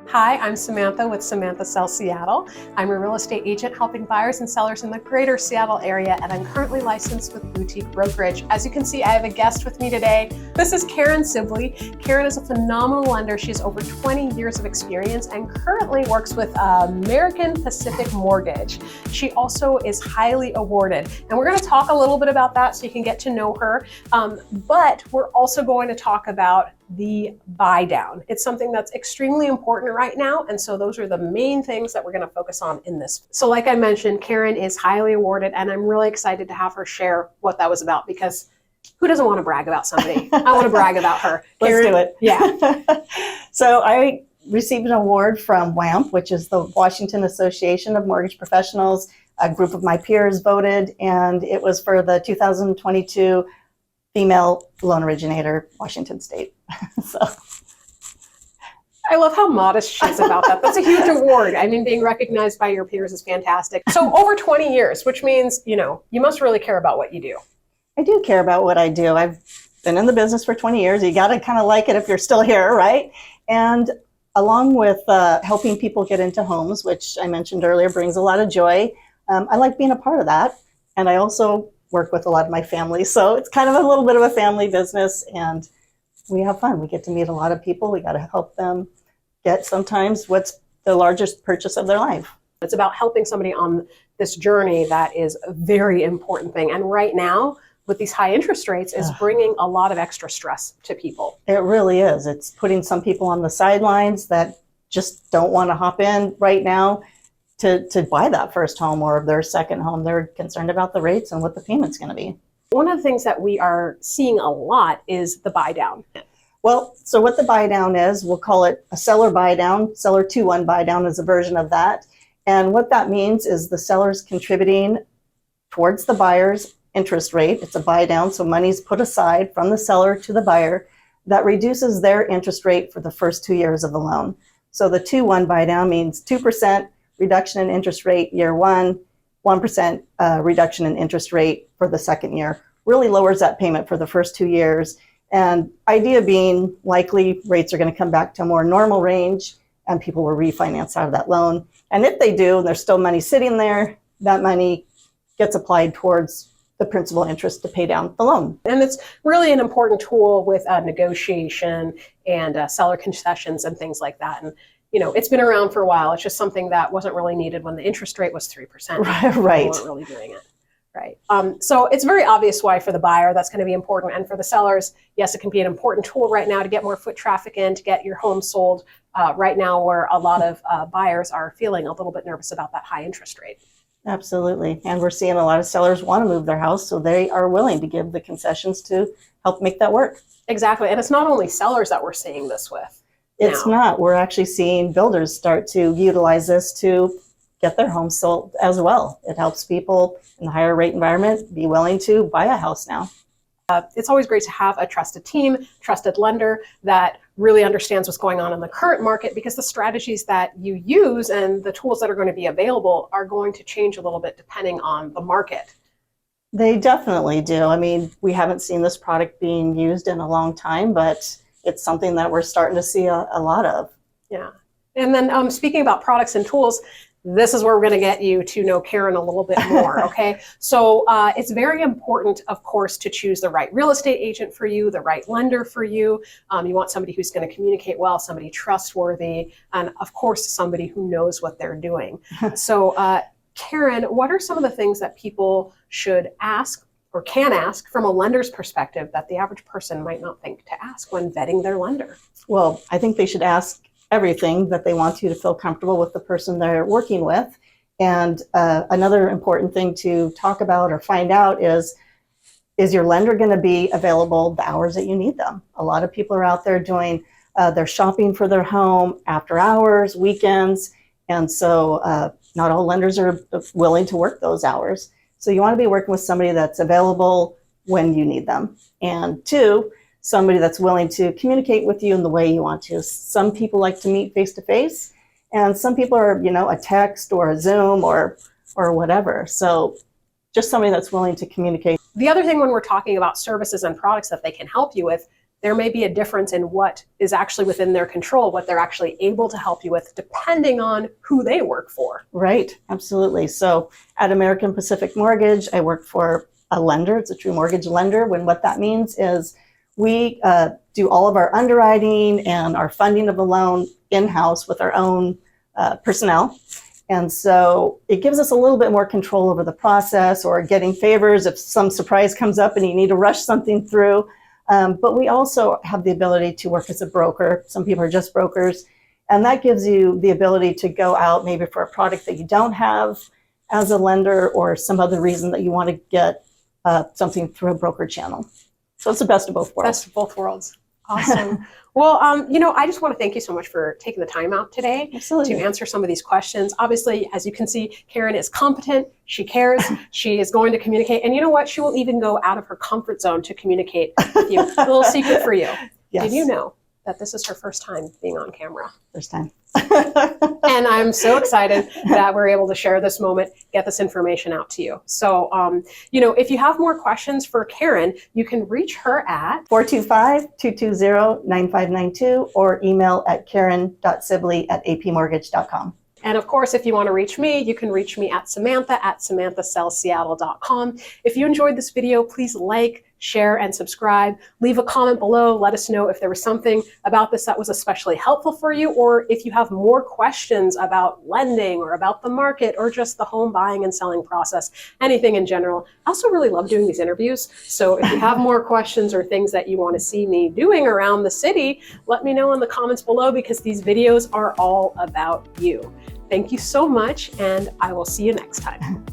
Hi, I'm Samantha with Samantha Sells Seattle. I'm a real estate agent helping buyers and sellers in the greater Seattle area, and I'm currently licensed with Boutique Brokerage. As you can see, I have a guest with me today. This is Karen Sibley. Karen is a phenomenal lender. She has over 20 years of experience and currently works with American Pacific Mortgage. She also is highly awarded, and we're going to talk a little bit about that so you can get to know her. But we're also going to talk about the Buydown. It's something that's extremely important right now, and so those are the main things that we're going to focus on in this. So like I mentioned, Karen is highly awarded, and I'm really excited to have her share what that was about, because who doesn't want to brag about somebody? I want to brag about her. Let's do it. Yeah. So I received an award from WAMP, which is the Washington Association of Mortgage Professionals. A group of my peers voted, and it was for the 2022 Female Loan Originator, Washington State. So I love how modest she is about that. That's a huge award. I mean, being recognized by your peers is fantastic. So over 20 years, which means, you must really care about what you do. I do care about what I do. I've been in the business for 20 years. You got to kind of like it if you're still here, right? And along with helping people get into homes, which I mentioned earlier, brings a lot of joy. I like being a part of that. And I also work with a lot of my family. So it's kind of a little bit of a family business, and we have fun. We get to meet a lot of people. We got to help them get sometimes what's the largest purchase of their life. It's about helping somebody on this journey that is a very important thing. And right now, with these high interest rates, is bringing a lot of extra stress to people. It really is. It's putting some people on the sidelines that just don't want to hop in right now to buy that first home or their second home. They're concerned about the rates and what the payment's going to be. One of the things that we are seeing a lot is the buy down. Well, so what the buy down is, we'll call it a seller buy down. Seller 2-1 buy down is a version of that. And what that means is the seller's contributing towards the buyer's interest rate. It's a buy down, so money's put aside from the seller to the buyer that reduces their interest rate for the first 2 years of the loan. So the 2-1 buy down means 2% reduction in interest rate year one, 1% reduction in interest rate for the second year. Really lowers that payment for the first 2 years. And idea being, likely rates are going to come back to a more normal range and people will refinance out of that loan. And if they do, and there's still money sitting there, that money gets applied towards the principal interest to pay down the loan. And it's really an important tool with negotiation and seller concessions and things like that. And it's been around for a while. It's just something that wasn't really needed when the interest rate was 3%. Right. People weren't really doing it. Right. So it's very obvious why for the buyer that's going to be important. And for the sellers, yes, it can be an important tool right now to get more foot traffic in, to get your home sold right now, where a lot of buyers are feeling a little bit nervous about that high interest rate. Absolutely. And we're seeing a lot of sellers want to move their house, so they are willing to give the concessions to help make that work. Exactly. And it's not only sellers that we're seeing this with. It's not. We're actually seeing builders start to utilize this to get their homes sold as well. It helps people in the higher rate environment be willing to buy a house now. It's always great to have a trusted team, trusted lender that really understands what's going on in the current market, because the strategies that you use and the tools that are going to be available are going to change a little bit depending on the market. They definitely do. I mean, we haven't seen this product being used in a long time, but it's something that we're starting to see a lot of. Yeah. And then speaking about products and tools, this is where we're going to get you to know Karen a little bit more, okay? So it's very important, of course, to choose the right real estate agent for you, the right lender for you. You want somebody who's going to communicate well, somebody trustworthy, and of course, somebody who knows what they're doing. So Karen, what are some of the things that people should ask or can ask from a lender's perspective that the average person might not think to ask when vetting their lender? Well, I think they should ask everything that they want to feel comfortable with the person they're working with. And another important thing to talk about or find out is your lender going to be available the hours that you need them? A lot of people are out there doing their shopping for their home after hours, weekends. And so not all lenders are willing to work those hours. So you want to be working with somebody that's available when you need them. And two, somebody that's willing to communicate with you in the way you want to. Some people like to meet face-to-face, and some people are, a text or a Zoom or whatever. So just somebody that's willing to communicate. The other thing when we're talking about services and products that they can help you with, there may be a difference in what is actually within their control, what they're actually able to help you with, depending on who they work for. Right, absolutely. So at American Pacific Mortgage, I work for a lender. It's a true mortgage lender. When what that means is we do all of our underwriting and our funding of the loan in-house with our own personnel. And so it gives us a little bit more control over the process, or getting favors if some surprise comes up and you need to rush something through. But we also have the ability to work as a broker. Some people are just brokers. And that gives you the ability to go out maybe for a product that you don't have as a lender, or some other reason that you want to get something through a broker channel. So it's the best of both worlds. Best of both worlds. Awesome. Well, I just want to thank you so much for taking the time out today Absolutely. to answer some of these questions. Obviously, as you can see, Karen is competent. She cares. She is going to communicate. And you know what? She will even go out of her comfort zone to communicate with you. A little secret for you. Yes. Did you know that this is her first time being on camera? First time. And I'm so excited that we're able to share this moment, get this information out to you. So, if you have more questions for Karen, you can reach her at 425-220-9592 or email at karen.sibley@apmortgage.com. And of course, if you want to reach me, you can reach me at Samantha@SamanthaSellsSeattle.com. If you enjoyed this video, please like, share, and subscribe. Leave a comment below. Let us know if there was something about this that was especially helpful for you, or if you have more questions about lending or about the market or just the home buying and selling process, anything in general. I also really love doing these interviews. So if you have more questions or things that you want to see me doing around the city, let me know in the comments below, because these videos are all about you. Thank you so much, and I will see you next time.